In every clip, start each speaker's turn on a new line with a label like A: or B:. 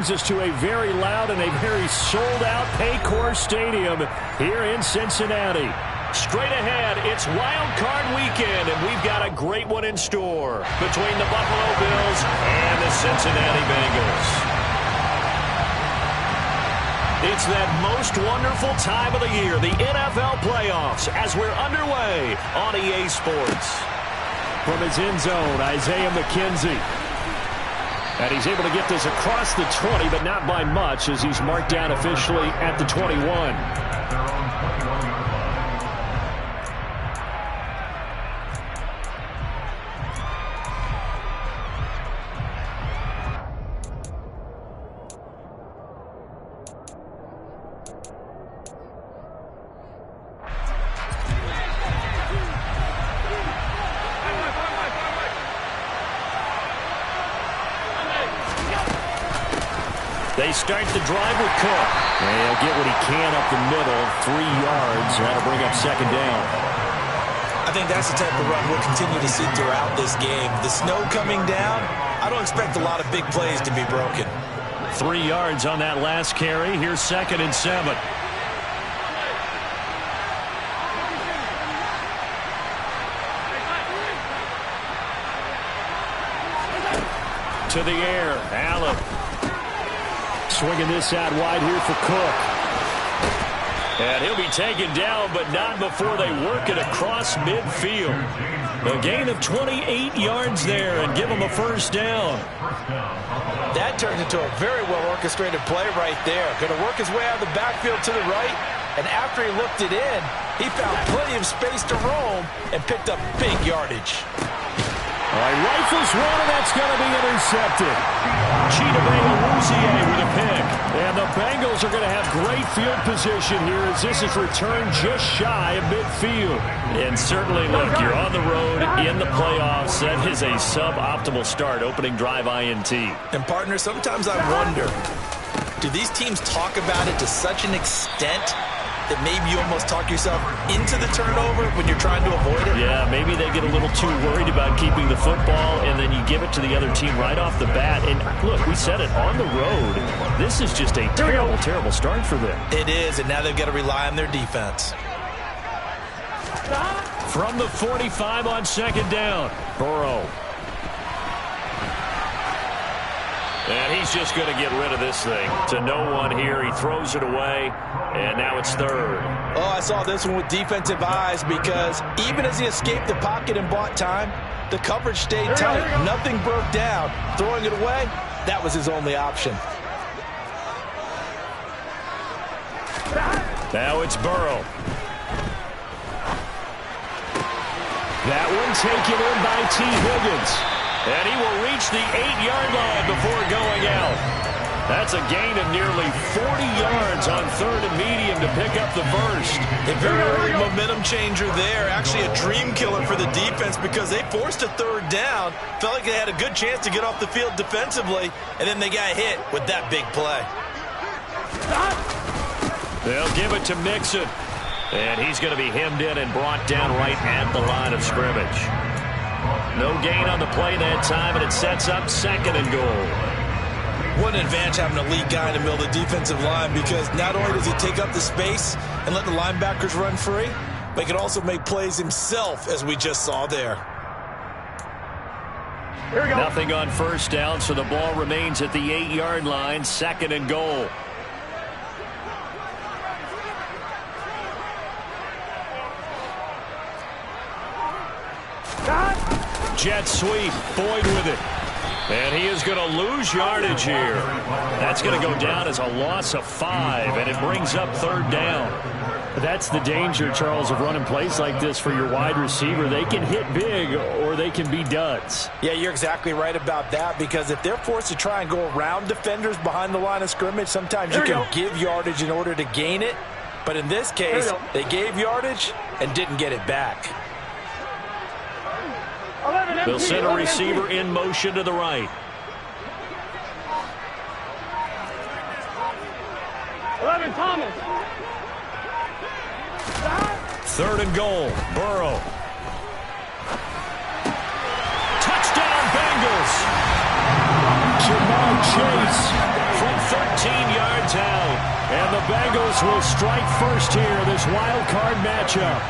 A: Us to a very loud and a very sold-out Paycor Stadium here in Cincinnati. Straight ahead, it's Wild Card Weekend, and we've got a great one in store between the Buffalo Bills and the Cincinnati Bengals. It's that most wonderful time of the year, the NFL playoffs, as we're underway on EA Sports. From his end zone, Isaiah McKenzie. And he's able to get this across the 20, but not by much, as he's marked down officially at the 21. They start the drive with Cook. And he'll get what he can up the middle, 3 yards. That'll bring up second down.
B: I think that's the type of run we'll continue to see throughout this game. The snow coming down, I don't expect a lot of big plays to be broken.
A: 3 yards on that last carry. Here's 2nd and 7. To the air, Allen. Swinging this out wide here for Cook. And he'll be taken down, but not before they work it across midfield. A gain of 28 yards there and give him a first down.
B: That turned into a very well-orchestrated play right there. Going to work his way out of the backfield to the right, and after he looked it in, he found plenty of space to roam and picked up big yardage.
A: All right, rifles one, and that's going to be intercepted. Chidobe with a pick. And the Bengals are going to have great field position here as this is returned just shy of midfield. And certainly, look, you're on the road in the playoffs. That is a suboptimal start, opening drive INT.
B: And, partner, sometimes I wonder, do these teams talk about it to such an extent that maybe you almost talk yourself into the turnover when you're trying to avoid it?
A: Yeah, maybe they get a little too worried about keeping the football, and then you give it to the other team right off the bat. And look, we said it, on the road, this is just a terrible, terrible start for them.
B: It is, and now they've got to rely on their defense.
A: From the 45 on 2nd down, Burrow. And he's just going to get rid of this thing to no one here. He throws it away, and now it's 3rd.
B: Oh, I saw this one with defensive eyes because even as he escaped the pocket and bought time, the coverage stayed tight. Nothing broke down. Throwing it away, that was his only option.
A: Now it's Burrow. That one taken in by T. Higgins. And he will reach the 8-yard line before going out. That's a gain of nearly 40 yards on 3rd and medium to pick up the first.
B: A very early momentum changer there. Actually a dream killer for the defense because they forced a 3rd down. Felt like they had a good chance to get off the field defensively, and then they got hit with that big play.
A: They'll give it to Mixon. And he's going to be hemmed in and brought down right at the line of scrimmage. No gain on the play that time, and it sets up 2nd and goal.
B: What an advantage having a lead guy in the middle of the defensive line because not only does he take up the space and let the linebackers run free, but he can also make plays himself, as we just saw there.
A: Here we go. Nothing on 1st down, so the ball remains at the 8-yard line, 2nd and goal. Jet sweep, Boyd with it. And he is going to lose yardage here. That's going to go down as a loss of 5, and it brings up 3rd down. That's the danger, Charles, of running plays like this for your wide receiver. They can hit big or they can be duds.
B: Yeah, you're exactly right about that because if they're forced to try and go around defenders behind the line of scrimmage, sometimes you can give yardage in order to gain it. But in this case, they gave yardage and didn't get it back.
A: They'll send a receiver in motion to the right.
C: 11, Thomas.
A: 3rd and goal, Burrow. Touchdown, Bengals. Jamar Chase from Bills will strike first here, this wild card matchup.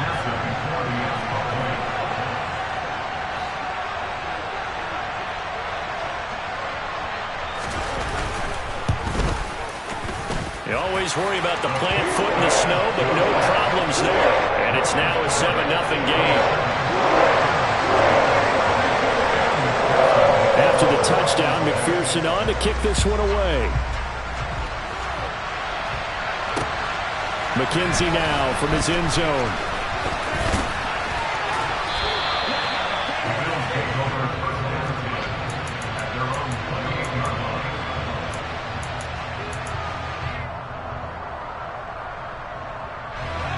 A: You always worry about the plant foot in the snow, but no problems there. And it's now a 7-0 game. After the touchdown, McPherson on to kick this one away. McKenzie now from his end zone.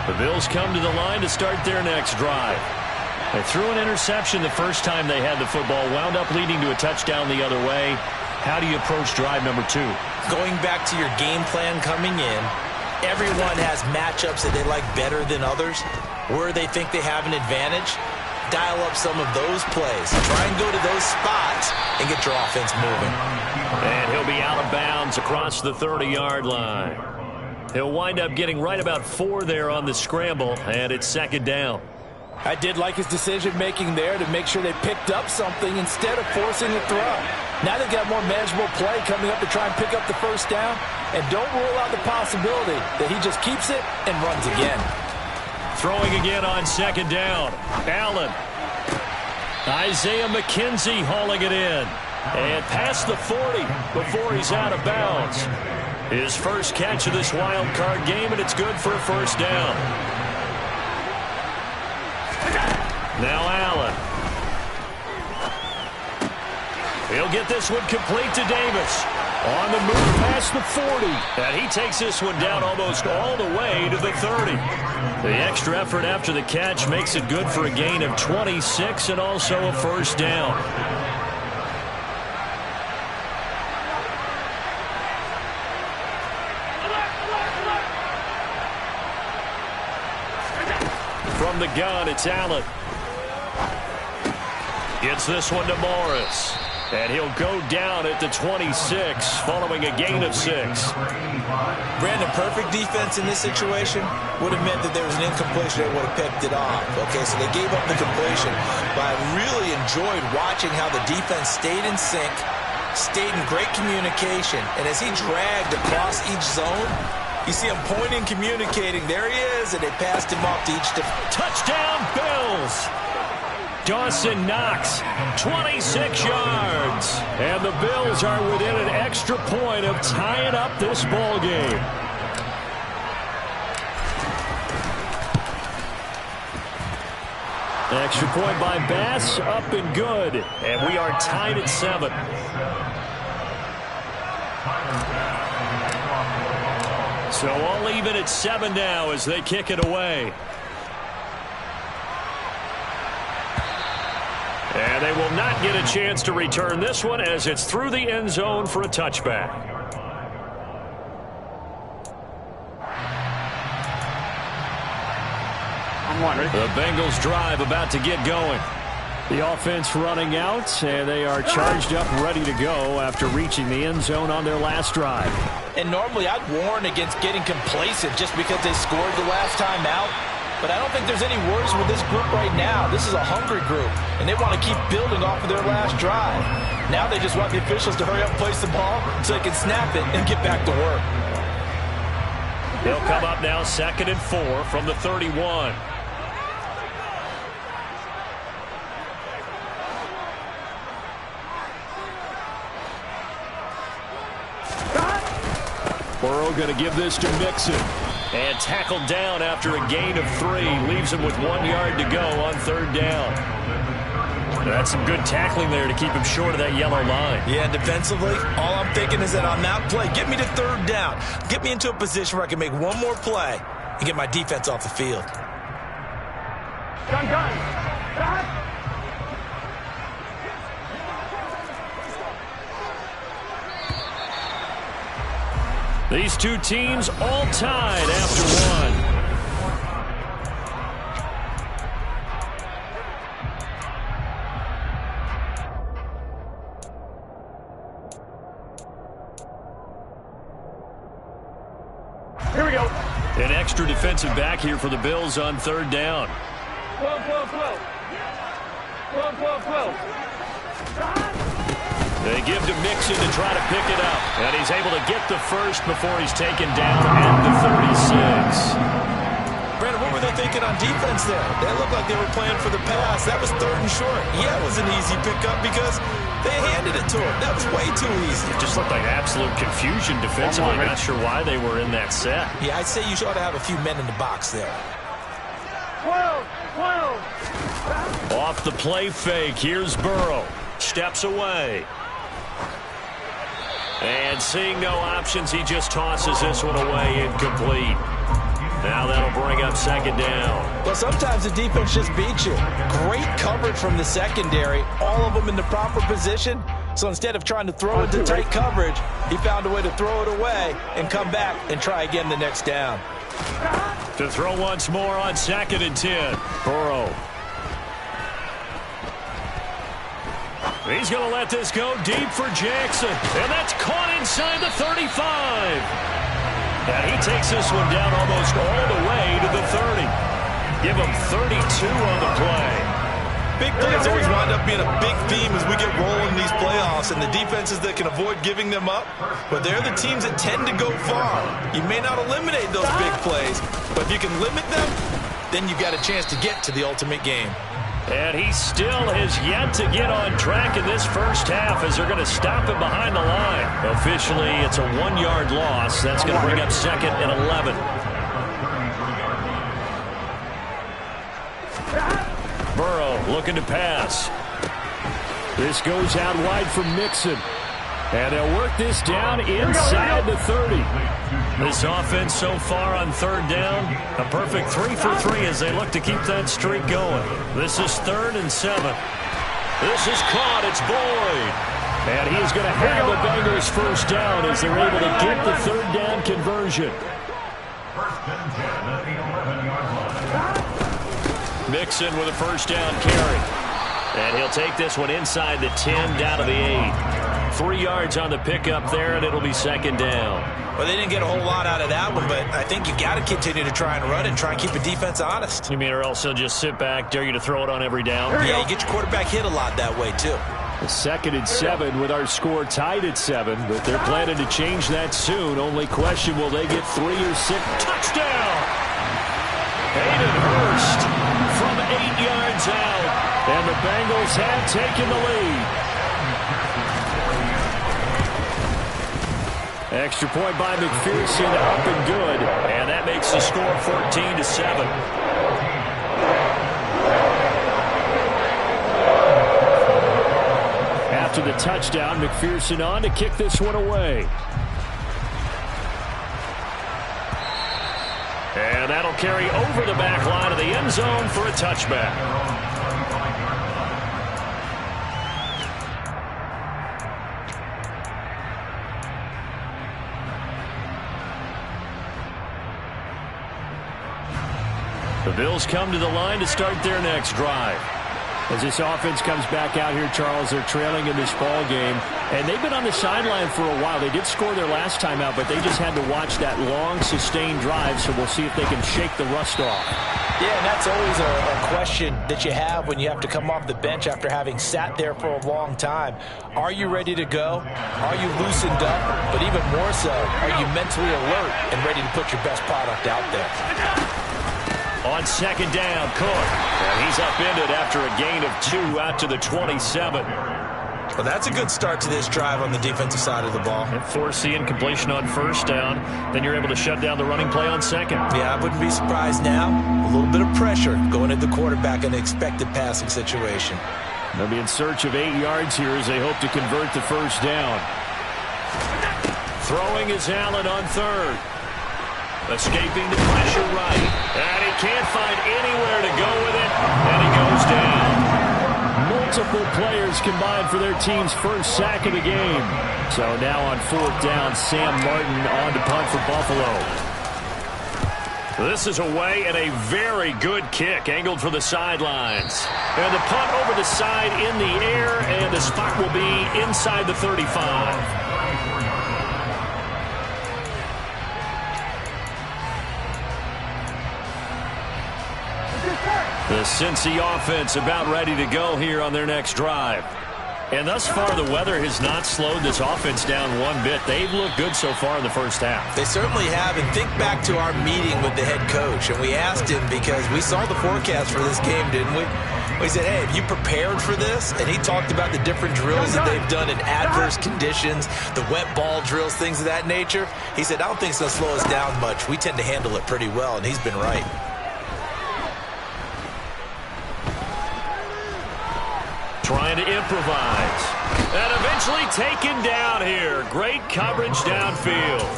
A: The Bills come to the line to start their next drive. They threw an interception the first time they had the football, wound up leading to a touchdown the other way. How do you approach drive number 2?
B: Going back to your game plan coming in, everyone has matchups that they like better than others. Where they think they have an advantage, dial up some of those plays. Try and go to those spots and get your offense moving.
A: And he'll be out of bounds across the 30-yard line. He'll wind up getting right about 4 there on the scramble, and it's second down.
B: I did like his decision-making there to make sure they picked up something instead of forcing a throw. Now they've got more manageable play coming up to try and pick up the first down, and don't rule out the possibility that he just keeps it and runs again.
A: Throwing again on second down. Allen. Isaiah McKenzie hauling it in. And past the 40 before he's out of bounds. His first catch of this wild card game, and it's good for a first down. Now Allen. He'll get this one complete to Davis. On the move past the 40. And he takes this one down almost all the way to the 30. The extra effort after the catch makes it good for a gain of 26 and also a first down. From the gun, it's Allen. Gets this one to Morris. And he'll go down at the 26, following a gain of 6.
B: Brandon, perfect defense in this situation would have meant that there was an incompletion. They would have picked it off. Okay, so they gave up the completion. But I really enjoyed watching how the defense stayed in sync, stayed in great communication. And as he dragged across each zone, you see him pointing, communicating. There he is, and they passed him off to each defense.
A: Touchdown, Bills! Dawson Knox, 26 yards. And the Bills are within an extra point of tying up this ball game. Extra point by Bass, up and good. And we are tied at 7. So all even at 7 now as they kick it away. And they will not get a chance to return this one as it's through the end zone for a touchback. The Bengals drive about to get going. The offense running out, and they are charged up, ready to go after reaching the end zone on their last drive.
B: And normally I'd warn against getting complacent just because they scored the last time out. But I don't think there's any worries with this group right now. This is a hungry group, and they want to keep building off of their last drive. Now they just want the officials to hurry up and place the ball so they can snap it and get back to work.
A: They'll come up now 2nd and 4 from the 31. Burrow going to give this to Mixon. And tackled down after a gain of 3. Leaves him with 1 yard to go on 3rd down. That's some good tackling there to keep him short of that yellow line.
B: Yeah, defensively, all I'm thinking is that on that play, get me to 3rd down. Get me into a position where I can make one more play and get my defense off the field.
C: Gun.
A: These two teams all tied after 1.
C: Here we go.
A: An extra defensive back here for the Bills on third down.
C: 12, 12, 12. 12, 12, 12.
A: They give to Mixon to try to pick it up. And he's able to get the first before he's taken down at the 36.
B: Brandon, what were they thinking on defense there? They looked like they were playing for the pass. That was 3rd and short. Yeah, it was an easy pickup because they handed it to him. That was way too easy.
A: It just looked like absolute confusion defensively. Not sure why they were in that set.
B: Yeah, I'd say you ought to have a few men in the box there.
C: 12, 12.
A: Off the play fake, here's Burrow. Steps away. And seeing no options, he just tosses this one away incomplete. Now that'll bring up second down.
B: Well, sometimes the defense just beats you. Great coverage from the secondary. All of them in the proper position. So instead of trying to throw into tight coverage, he found a way to throw it away and come back and try again the next down.
A: To throw once more on 2nd and 10. Burrow. He's going to let this go deep for Jackson. And that's caught inside the 35. And he takes this one down almost all the way to the 30. Give him 32 on the play.
B: Big plays always wind up being a big theme as we get rolling these playoffs, and the defenses that can avoid giving them up, but they're the teams that tend to go far. You may not eliminate those big plays, but if you can limit them, then you've got a chance to get to the ultimate game.
A: And he still has yet to get on track in this first half as they're going to stop him behind the line. Officially, it's a 1-yard loss. That's going to bring up 2nd and 11. Burrow looking to pass. This goes out wide for Mixon. And they'll work this down inside the 30. This offense so far on third down, a perfect 3 for 3 as they look to keep that streak going. This is 3rd and 7. This is caught. It's Boyd. And he's going to have the Bengals first down as they're able to get the 3rd down conversion. Mixon with a first down carry. And he'll take this one inside the 10 down to the 8. 3 yards on the pickup there, and it'll be 2nd down.
B: Well, they didn't get a whole lot out of that one, but I think you got to continue to try and run and try and keep the defense honest.
A: You mean or else they'll just sit back, dare you to throw it on every down?
B: Yeah, you get your quarterback hit a lot that way, too.
A: 2nd and 7 with our score tied at 7, but they're planning to change that soon. Only question, will they get 3 or 6? Touchdown! Hayden Hurst from 8 yards out, and the Bengals have taken the lead. Extra point by McPherson, up and good, and that makes the score 14-7. After the touchdown, McPherson on to kick this one away. And that'll carry over the back line of the end zone for a touchback. The Bills come to the line to start their next drive. As this offense comes back out here, Charles, they're trailing in this ball game, and they've been on the sideline for a while. They did score their last time out, but they just had to watch that long, sustained drive, so we'll see if they can shake the rust off.
B: Yeah, and that's always a question that you have when you have to come off the bench after having sat there for a long time. Are you ready to go? Are you loosened up? But even more so, are you mentally alert and ready to put your best product out there?
A: On 2nd down, Cook. And he's upended after a gain of 2 out to the 27.
B: Well, that's a good start to this drive on the defensive side of the ball.
A: And force the incompletion on 1st down. Then you're able to shut down the running play on 2nd.
B: Yeah, I wouldn't be surprised now. A little bit of pressure going at the quarterback in an expected passing situation.
A: They'll be in search of 8 yards here as they hope to convert the 1st down. Throwing is Allen on 3rd. Escaping the pressure right. And he can't find anywhere to go with it. And he goes down. Multiple players combined for their team's first sack of the game. So now on 4th down, Sam Martin on to punt for Buffalo. This is away and a very good kick angled for the sidelines. And the punt over the side in the air, and the spot will be inside the 35. The Cincy offense about ready to go here on their next drive. And thus far, the weather has not slowed this offense down one bit. They've looked good so far in the first half.
B: They certainly have. And think back to our meeting with the head coach. And we asked him, because we saw the forecast for this game, didn't we? We said, hey, have you prepared for this? And he talked about the different drills that they've done in adverse conditions, the wet ball drills, things of that nature. He said, I don't think it's going to slow us down much. We tend to handle it pretty well, and he's been right.
A: Trying to improvise. And eventually taken down here. Great coverage downfield.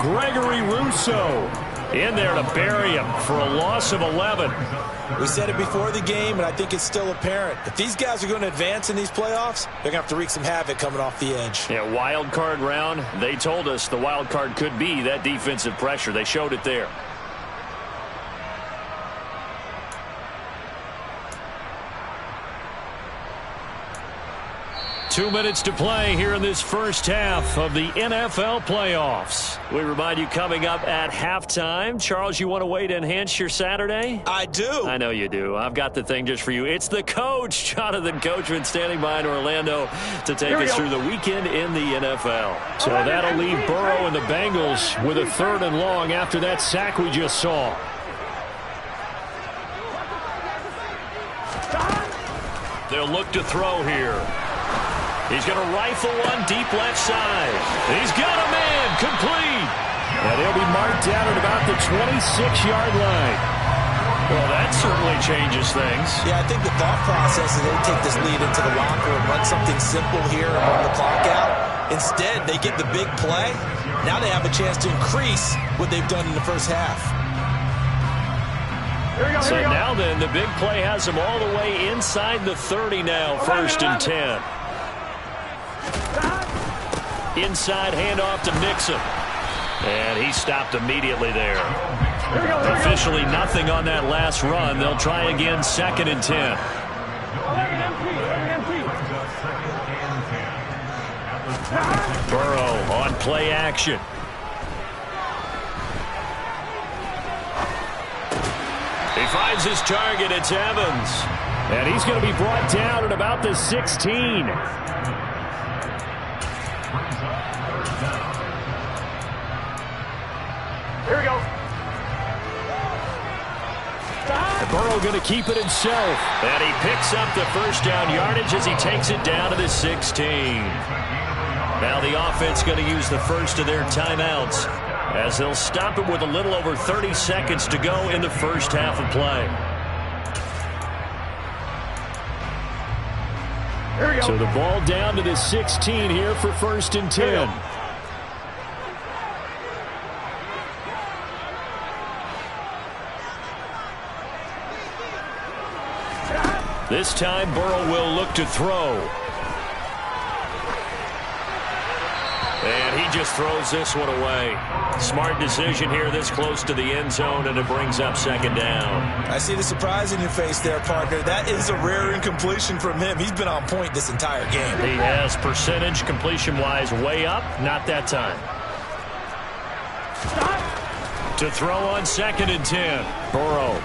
A: Gregory Rousseau in there to bury him for a loss of 11.
B: We said it before the game, and I think it's still apparent. If these guys are going to advance in these playoffs, they're going to have to wreak some havoc coming off the edge.
A: Yeah, wild card round. They told us the wild card could be that defensive pressure. They showed it there. Two minutes to play here in this first half of the NFL playoffs. We remind you, coming up at halftime. Charles, you want a way to enhance your Saturday?
B: I do.
A: I know you do. I've got the thing just for you. It's the coach, Jonathan Coachman, standing by in Orlando to take us through the weekend in the NFL. So that'll leave Burrow and the Bengals with a 3rd and long after that sack we just saw. They'll look to throw here. He's going to rifle one deep left side. He's got a man complete. And he'll be marked down at about the 26-yard line. Well, that certainly changes things.
B: Yeah, I think the thought process is they take this lead into the locker and run something simple here and run the clock out. Instead, they get the big play. Now they have a chance to increase what they've done in the first half.
A: So now then, the big play has them all the way inside the 30 now, 1st and 10. Inside handoff to Nixon. And he stopped immediately there. Officially nothing on that last run. They'll try again, 2nd and 10. Burrow on play action. He finds his target. It's Evans. And he's going to be brought down at about the 16.
C: Here we go.
A: Burrow going to keep it himself. And he picks up the 1st down yardage as he takes it down to the 16. Now the offense going to use the first of their timeouts as they'll stop it with a little over 30 seconds to go in the first half of play.
C: Here we go.
A: So the ball down to the 16 here for 1st and 10. This time, Burrow will look to throw. And he just throws this one away. Smart decision here this close to the end zone, and it brings up 2nd down.
B: I see the surprise in your face there, partner. That is a rare incompletion from him. He's been on point this entire game.
A: He has percentage completion-wise way up. Not that time. To throw on 2nd and 10. Burrow.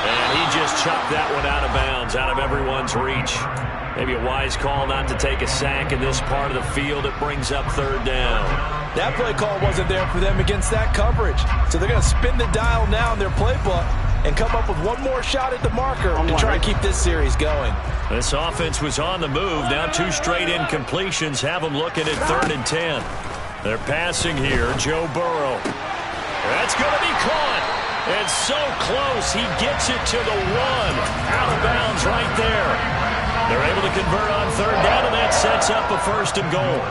A: And he just chucked that one out of bounds, out of everyone's reach. Maybe a wise call not to take a sack in this part of the field. It brings up 3rd down.
B: That play call wasn't there for them against that coverage. So they're going to spin the dial now in their playbook and come up with one more shot at the marker to try and keep this series going.
A: This offense was on the move. Now 2 straight incompletions have them looking at 3rd and 10. They're passing here. Joe Burrow. That's going to be caught. It's so close. He gets it to the 1. Out of bounds right there. They're able to convert on 3rd down, and that sets up a 1st and goal.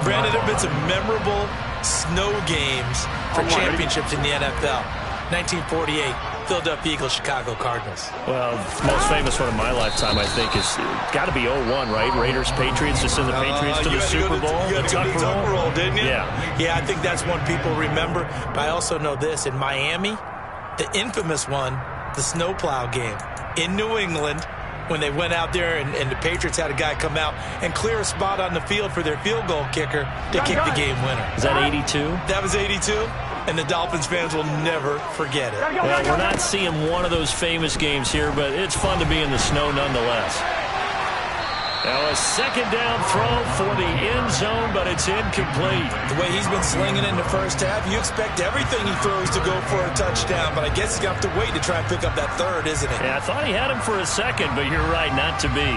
B: Brandon, there have been some memorable snow games for championships in the NFL. 1948, Philadelphia Eagles, Chicago Cardinals.
A: Well, the most famous one of my lifetime, I think, is got to be 01, right? Raiders, Patriots, to send the Patriots to the Super Bowl.
B: You had to go to the Tuck Roll, didn't you?
A: Yeah.
B: Yeah, I think that's one people remember. But I also know this. In Miami, the infamous one, the snowplow game in New England, when they went out there and the Patriots had a guy come out and clear a spot on the field for their field goal kicker to kick the game winner.
A: Is that 82?
B: That was 82. and the Dolphins fans will never forget it.
A: Well, we're not seeing one of those famous games here, but it's fun to be in the snow nonetheless. Now a second down throw for the end zone, but it's incomplete.
B: The way he's been slinging in the first half, you expect everything he throws to go for a touchdown, but I guess he's going to have to wait to try and pick up that third, isn't he?
A: Yeah, I thought he had him for a second, but you're right, not to be.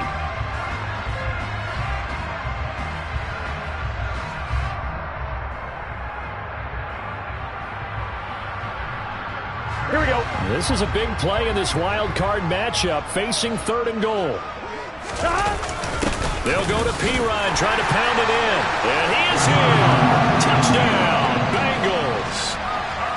C: Here we go.
A: This is a big play in this wild card matchup, facing 3rd and goal. They'll go to Pirine, try to pound it in. And he is in. Touchdown, Bengals.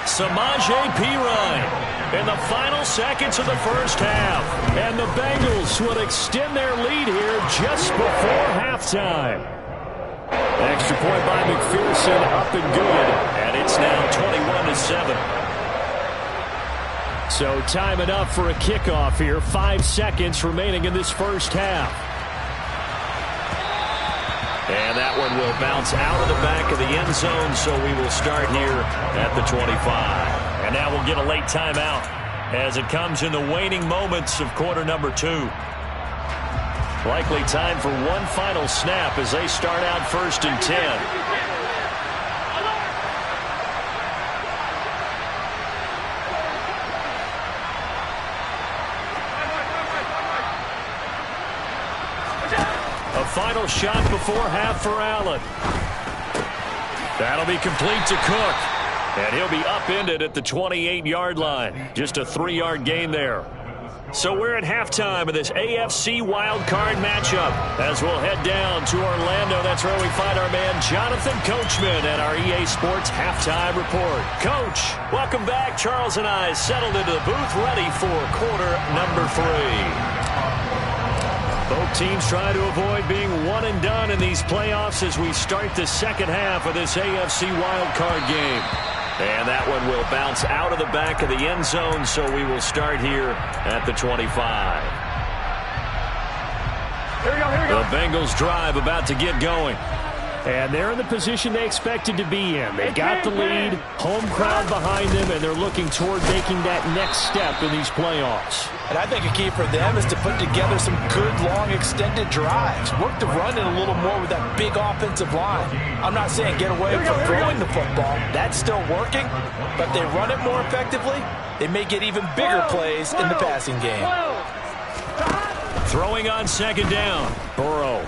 A: Samaje Pirine in the final seconds of the first half. And the Bengals would extend their lead here just before halftime. Extra point by McPherson, up and good. And it's now 21-7. So time enough for a kickoff here. 5 seconds remaining in this first half. And that one will bounce out of the back of the end zone, so we will start here at the 25. And now we'll get a late timeout as it comes in the waning moments of quarter number 2. Likely time for one final snap as they start out 1st and 10. A final shot before half for Allen. That'll be complete to Cook. And he'll be upended at the 28-yard line. Just a 3-yard gain there. So we're at halftime of this AFC wildcard matchup. As we'll head down to Orlando, that's where we find our man Jonathan Coachman at our EA Sports Halftime Report. Coach, welcome back. Charles and I settled into the booth ready for quarter number 3. Both teams try to avoid being one and done in these playoffs as we start the second half of this AFC wildcard game. And that one will bounce out of the back of the end zone, so we will start here at the 25.
C: Here we go.
A: The Bengals drive about to get going. And they're in the position they expected to be in. They got the lead, home crowd behind them, and they're looking toward making that next step in these playoffs.
B: And I think a key for them is to put together some good, long, extended drives. Work the run in a little more with that big offensive line. I'm not saying get away from throwing the football. That's still working. But they run it more effectively, they may get even bigger plays in the passing game.
A: Throwing on second down. Burrow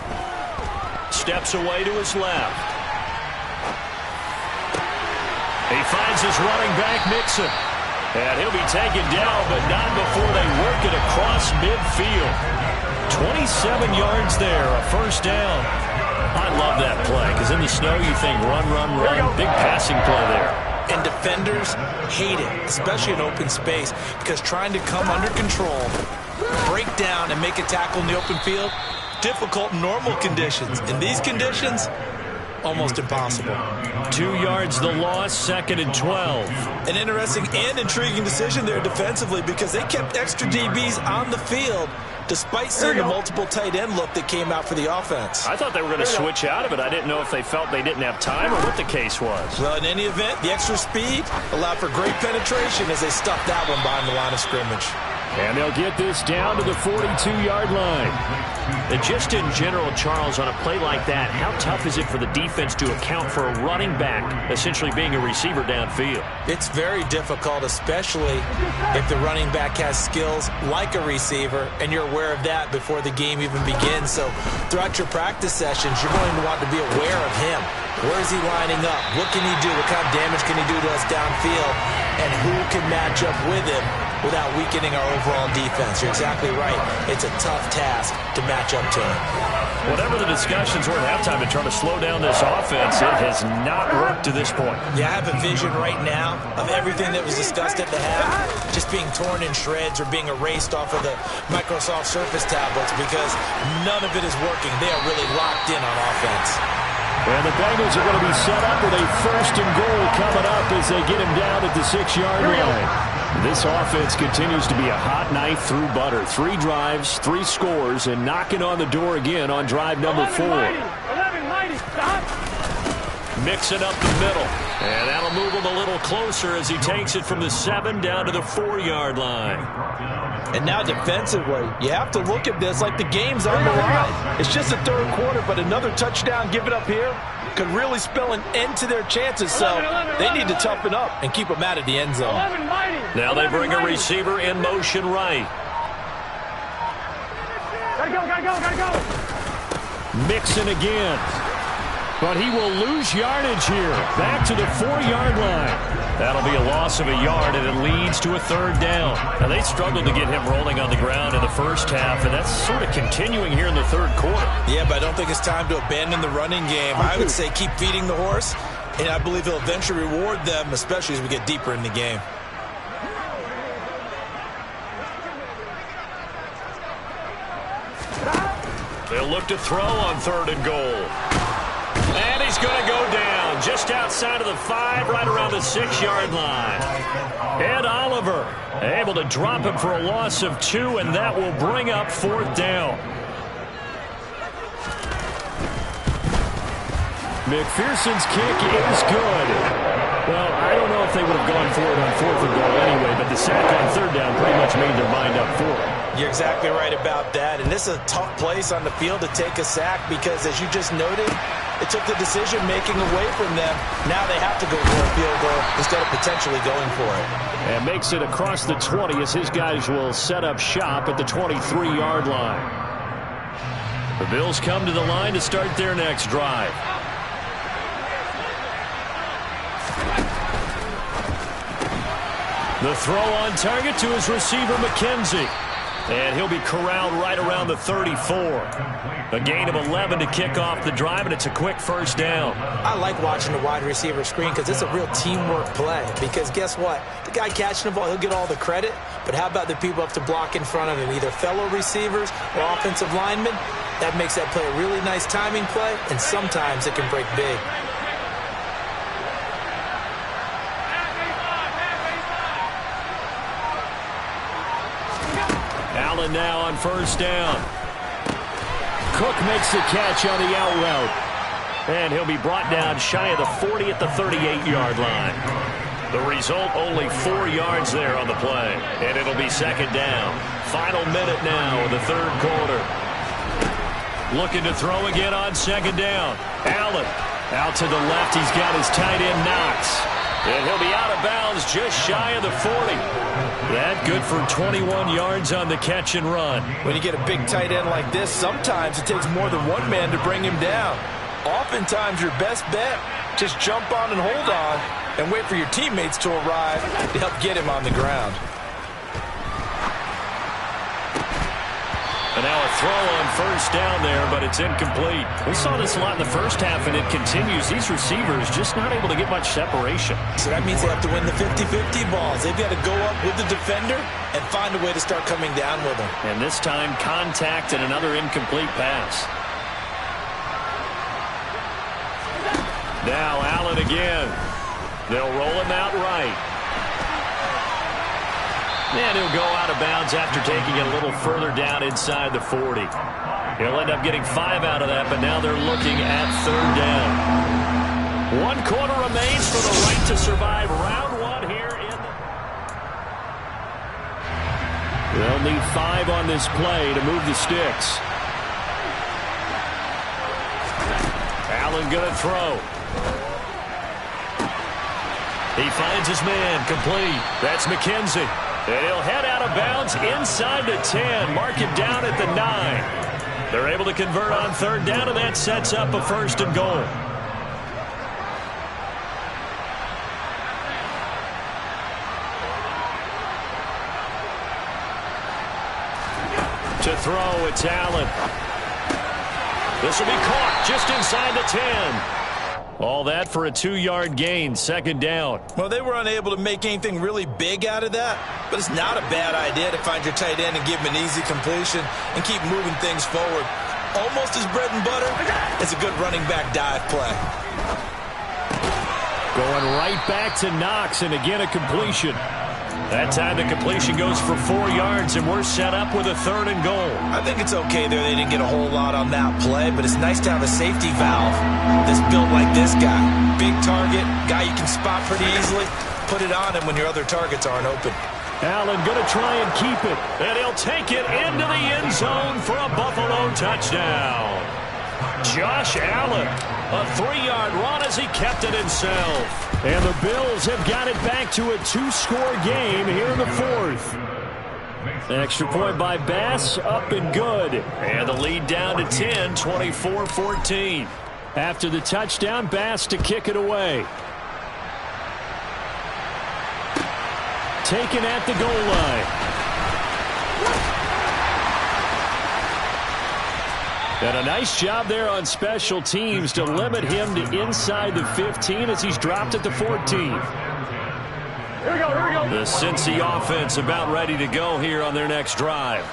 A: steps away to his left. He finds his running back, Mixon. And he'll be taken down, but not before they work it across midfield. 27 yards there, a first down. I love that play, because in the snow you think run, run, run. Big passing play there.
B: And defenders hate it, especially in open space, because trying to come under control, break down, and make a tackle in the open field, difficult in normal conditions. In these conditions, almost impossible.
A: 2 yards the loss, 2nd and 12.
B: An interesting and intriguing decision there defensively because they kept extra DBs on the field despite seeing the multiple tight end look that came out for the offense.
A: I thought they were going to switch out of it. I didn't know if they felt they didn't have time or what the case was.
B: Well, in any event, the extra speed allowed for great penetration as they stuffed that one behind the line of scrimmage.
A: And they'll get this down to the 42-yard line. And just in general, Charles, on a play like that, how tough is it for the defense to account for a running back essentially being a receiver downfield?
B: It's very difficult, especially if the running back has skills like a receiver, and you're aware of that before the game even begins. So throughout your practice sessions, you're going to want to be aware of him. Where is he lining up? What can he do? What kind of damage can he do to us downfield? And who can match up with him without weakening our overall defense? You're exactly right. It's a tough task to match up to him.
A: Whatever the discussions were at halftime to try to slow down this offense, it has not worked to this point.
B: Yeah, I have a vision right now of everything that was discussed at the half just being torn in shreds or being erased off of the Microsoft Surface tablets because none of it is working. They are really locked in on offense.
A: And the Bengals are going to be set up with a 1st and goal coming up as they get him down at the 6-yard line. This offense continues to be a hot knife through butter. 3 drives, 3 scores, and knocking on the door again on drive number 4. Mixing up the middle. And that'll move him a little closer as he takes it from the 7 down to the 4-yard line.
B: And now defensively, you have to look at this like the game's on the line. It's just the third quarter, but another touchdown given up here could really spell an end to their chances. So they need to toughen up and keep them out of the end zone.
A: Now they bring a receiver in motion right.
C: Gotta go.
A: Mixing again. But he will lose yardage here. Back to the 4-yard line. That'll be a loss of a yard, and it leads to a 3rd down. Now, they struggled to get him rolling on the ground in the first half, and that's sort of continuing here in the 3rd quarter.
B: Yeah, but I don't think it's time to abandon the running game. I would say keep feeding the horse, and I believe he'll eventually reward them, especially as we get deeper in the game.
A: They'll look to throw on 3rd and goal. And he's going to go down just outside of the 5, right around the 6-yard line. Ed Oliver able to drop him for a loss of 2, and that will bring up 4th down. McPherson's kick is good. Well, I don't know if they would have gone for it on 4th and goal anyway, but the sack on 3rd down pretty much made their mind up for it.
B: You're exactly right about that, and this is a tough place on the field to take a sack because, as you just noted, it took the decision-making away from them. Now they have to go for a field goal instead of potentially going for it.
A: And makes it across the 20 as his guys will set up shop at the 23-yard line. The Bills come to the line to start their next drive. The throw on target to his receiver, McKenzie. And he'll be corralled right around the 34. A gain of 11 to kick off the drive, and it's a quick 1st down.
B: I like watching the wide receiver screen because it's a real teamwork play. Because guess what? The guy catching the ball, he'll get all the credit. But how about the people up to block in front of him, either fellow receivers or offensive linemen? That makes that play a really nice timing play, and sometimes it can break big.
A: Allen now on 1st down. Cook makes the catch on the out route. And he'll be brought down shy of the 40 at the 38-yard line. The result, only 4 yards there on the play. And it'll be 2nd down. Final minute now of the 3rd quarter. Looking to throw again on 2nd down. Allen out to the left. He's got his tight end Knox. And he'll be out of bounds just shy of the 40. That good for 21 yards on the catch and run.
B: When you get a big tight end like this, sometimes it takes more than one man to bring him down. Oftentimes, your best bet, just jump on and hold on and wait for your teammates to arrive to help get him on the ground.
A: And now a throw on 1st down there, but it's incomplete. We saw this a lot in the first half, and it continues. These receivers just not able to get much separation.
B: So that means they have to win the 50-50 balls. They've got to go up with the defender and find a way to start coming down with them.
A: And this time, contact and another incomplete pass. Now Allen again. They'll roll him out right. And he'll go out of bounds after taking it a little further down inside the 40. He'll end up getting 5 out of that, but now they're looking at 3rd down. 1 quarter remains for the right to survive round 1 here in the... They'll need 5 on this play to move the sticks. Allen gonna throw. He finds his man, complete. That's McKenzie. And he'll head out of bounds inside the 10. Mark him down at the 9. They're able to convert on 3rd down, and that sets up a 1st and goal. To throw, it's Allen. This will be caught just inside the 10. All that for a 2-yard gain, 2nd down.
B: Well, they were unable to make anything really big out of that, but it's not a bad idea to find your tight end and give him an easy completion and keep moving things forward. Almost as bread and butter. It's a good running back dive play.
A: Going right back to Knox, and again a completion. That time the completion goes for 4 yards, and we're set up with a 3rd and goal.
B: I think it's okay there. They didn't get a whole lot on that play, but it's nice to have a safety valve that's built like this guy. Big target, guy you can spot pretty easily. Put it on him when your other targets aren't open.
A: Allen going to try and keep it, and he'll take it into the end zone for a Buffalo touchdown. Josh Allen, a 3-yard run as he kept it himself. And the Bills have got it back to a 2-score game here in the 4th. Extra point by Bass, up and good. And the lead down to 10, 24-14. After the touchdown, Bass to kick it away. Taken at the goal line. And a nice job there on special teams to limit him to inside the 15 as he's dropped at the 14.
C: Here we go.
A: The Cincy offense about ready to go here on their next drive.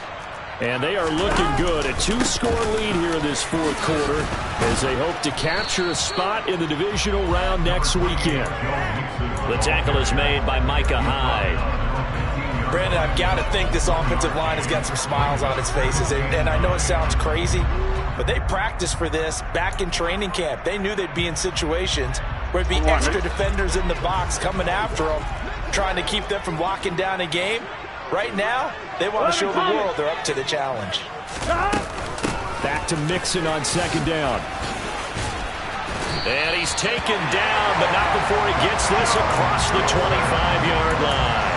A: And they are looking good. A 2-score lead here in this 4th quarter as they hope to capture a spot in the divisional round next weekend. The tackle is made by Micah Hyde.
B: Brandon, I've got to think this offensive line has got some smiles on its faces. And I know it sounds crazy, but they practiced for this back in training camp. They knew they'd be in situations where it'd be extra defenders in the box coming after them, trying to keep them from locking down a game. Right now, they want to show the world they're up to the challenge.
A: Back to Mixon on 2nd down. And he's taken down, but not before he gets this across the 25-yard line.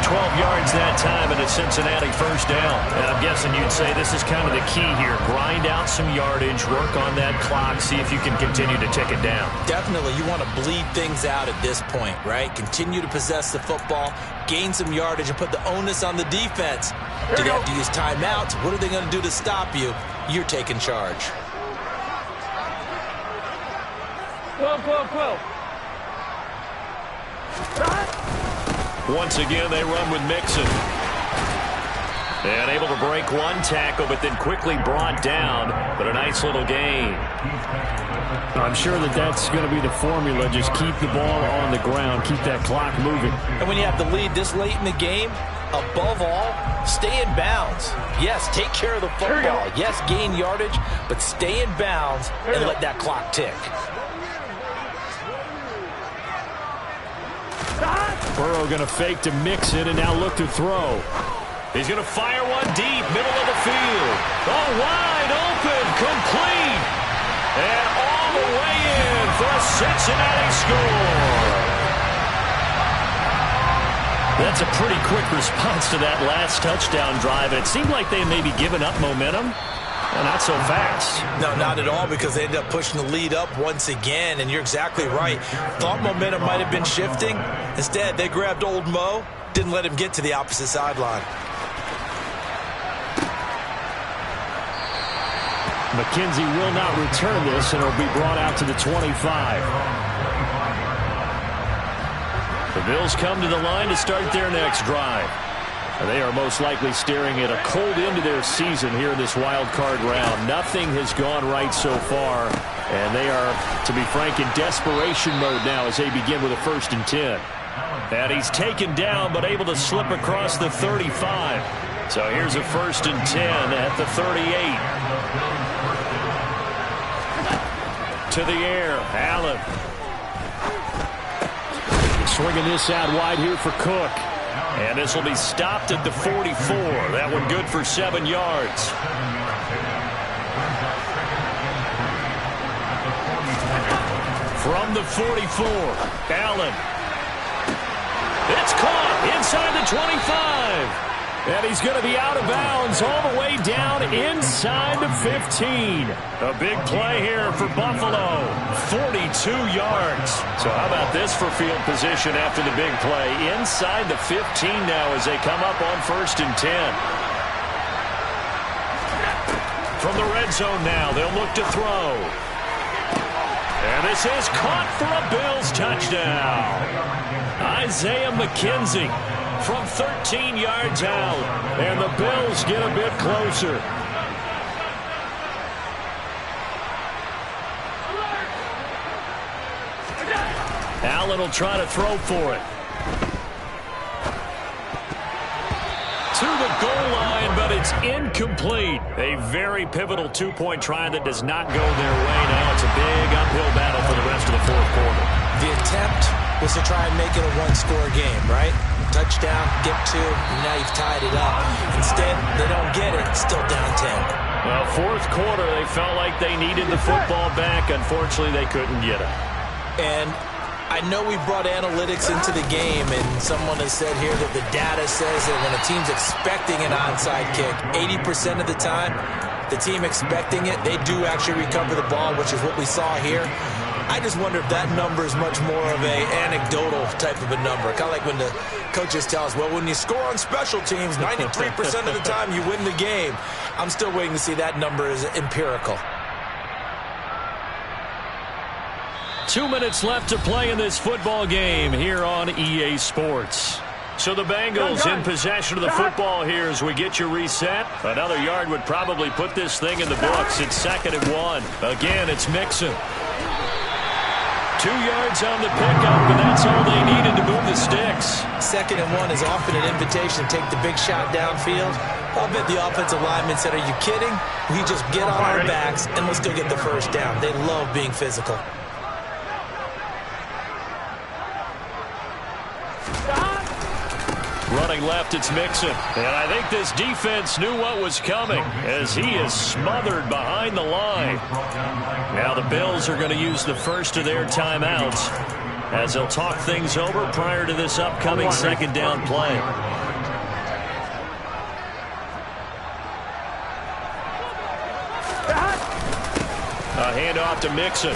A: 12 yards that time and a Cincinnati 1st down. And I'm guessing you'd say this is kind of the key here. Grind out some yardage, work on that clock, see if you can continue to tick it down.
B: Definitely, you want to bleed things out at this point, right? Continue to possess the football, gain some yardage, and put the onus on the defense. Do they have to use timeouts? What are they going to do to stop you? You're taking charge.
C: 12.
A: Once again, they run with Mixon. And able to break one tackle, but then quickly brought down. But a nice little gain. I'm sure that's going to be the formula. Just keep the ball on the ground. Keep that clock moving.
B: And when you have the lead this late in the game, above all, stay in bounds. Yes, take care of the football. Yes, gain yardage, but stay in bounds and let that clock tick.
A: Burrow going to fake to Mixon and now look to throw. He's going to fire one deep, middle of the field. Oh, wide open, complete. And all the way in for a Cincinnati score. That's a pretty quick response to that last touchdown drive. And it seemed like they may be giving up momentum. Well, not so fast.
B: No, not at all, because they ended up pushing the lead up once again, and you're exactly right. Thought momentum might have been shifting. Instead, they grabbed old Mo, didn't let him get to the opposite sideline.
A: McKenzie will not return this, and it'll be brought out to the 25. The Bills come to the line to start their next drive. They are most likely staring at a cold end to their season here in this wild card round. Nothing has gone right so far, and they are, to be frank, in desperation mode now as they begin with a 1st and 10. And he's taken down but able to slip across the 35. So here's a 1st and 10 at the 38. To the air, Allen. Swinging this out wide here for Cook. And this will be stopped at the 44. That one good for 7 yards. From the 44, Allen. It's caught inside the 25. And he's going to be out of bounds all the way down inside the 15. A big play here for Buffalo. 42 yards. So how about this for field position after the big play? Inside the 15 now as they come up on 1st and 10. From the red zone now, they'll look to throw. And this is caught for a Bills touchdown. Isaiah McKenzie from 13 yards out. And the Bills get a bit closer. Allen will try to throw for it. goal line, but it's incomplete. A very pivotal two-point try that does not go their way. Now it's a big uphill battle for the rest of the fourth quarter.
B: The attempt was to try and make it a one-score game, right? Touchdown, get two, and now you've tied it up. Instead, they don't get it, still down 10.
A: Well, fourth quarter, they felt like they needed the football back. Unfortunately, they couldn't get it.
B: And I know we brought analytics into the game, and someone has said here that the data says that when a team's expecting an onside kick, 80% of the time, the team expecting it, they do actually recover the ball, which is what we saw here. I just wonder if that number is much more of a anecdotal type of a number. Kind of like when the coaches tell us, well, when you score on special teams, 93% of the time you win the game. I'm still waiting to see that number is empirical.
A: 2 minutes left to play in this football game here on EA Sports. So the Bengals in possession of the football here as we get you reset. Another yard would probably put this thing in the books. It's 2nd and 1. Again, it's Mixon. 2 yards on the pickup, and that's all they needed to move the sticks.
B: 2nd and 1 is often an invitation to take the big shot downfield. I'll bet the offensive lineman said, are you kidding? We just get on our backs and let's go get the first down. They love being physical.
A: Running left, it's Mixon. And I think this defense knew what was coming as he is smothered behind the line. Now the Bills are going to use the first of their timeouts as they'll talk things over prior to this upcoming second down play. A handoff to Mixon.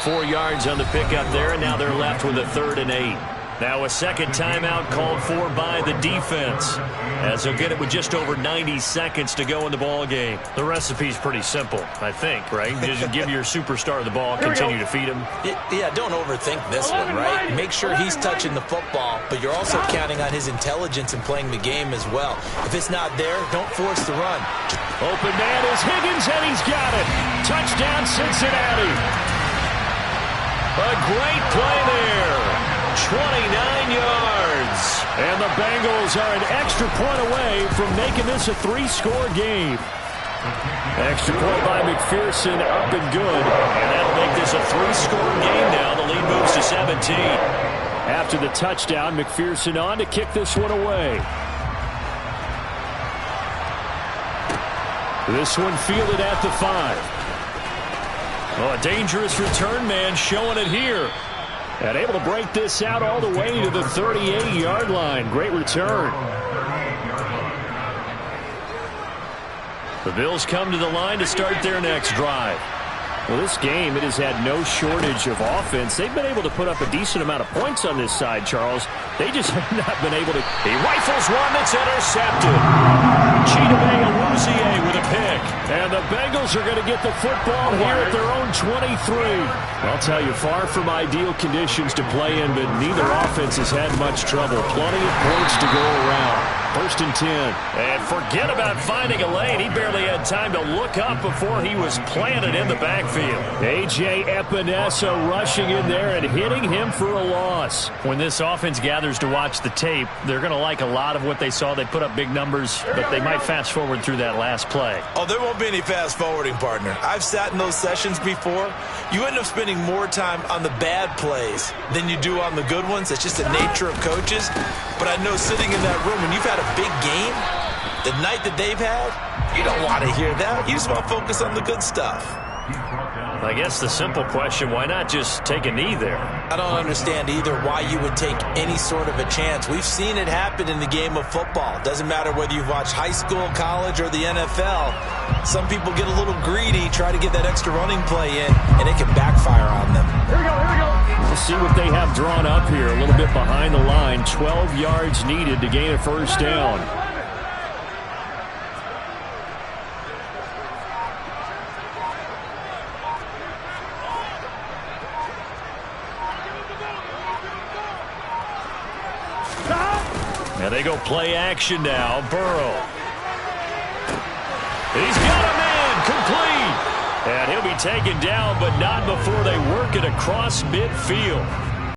A: 4 yards on the pickup there, and now they're left with a 3rd and 8. Now a second timeout called for by the defense as they'll get it with just over 90 seconds to go in the ball game. The recipe's pretty simple, I think, right? Just give your superstar the ball, continue to feed him.
B: Yeah, don't overthink this one, right? Make sure he's touching the football, but you're also counting on his intelligence in playing the game as well. If it's not there, don't force the run.
A: Open man is Higgins, and he's got it. Touchdown, Cincinnati. A great play there. 29 yards. And the Bengals are an extra point away from making this a 3-score game. Extra point by McPherson, up and good. And that'll make this a 3-score game now. The lead moves to 17. After the touchdown, McPherson on to kick this one away. This one fielded at the 5. Oh, a dangerous return man showing it here. And able to break this out all the way to the 38-yard line. Great return. The Bills come to the line to start their next drive. Well, this game, it has had no shortage of offense. They've been able to put up a decent amount of points on this side, Charles. They just have not been able to. He rifles one that's intercepted. Chidobe Awuzie with a pick. And the Bengals are going to get the football here at their own 23. I'll tell you, far from ideal conditions to play in, but neither offense has had much trouble. Plenty of points to go around. 1st and 10. And forget about finding a lane. He barely had time to look up before he was planted in the backfield. A.J. Epinesa rushing in there and hitting him for a loss. When this offense gathers to watch the tape, they're going to like a lot of what they saw. They put up big numbers, but they might fast forward through that last play.
B: Oh, there won't be any fast forwarding, partner. I've sat in those sessions before. You end up spending more time on the bad plays than you do on the good ones. It's just the nature of coaches. But I know sitting in that room, when you've had a big game, the night that they've had, you don't want to hear that. You just want to focus on the good stuff.
A: I guess the simple question, why not just take a knee there?
B: I don't understand either why you would take any sort of a chance. We've seen it happen in the game of football. Doesn't matter whether you've watched high school, college, or the NFL. Some people get a little greedy, try to get that extra running play in, and it can backfire on them.
C: Here we go.
A: We'll see what they have drawn up here. A little bit behind the line. 12 yards needed to gain a first down. And they go play action now. Burrow. He's got a man complete. And he'll be taken down, but not before they work it across midfield.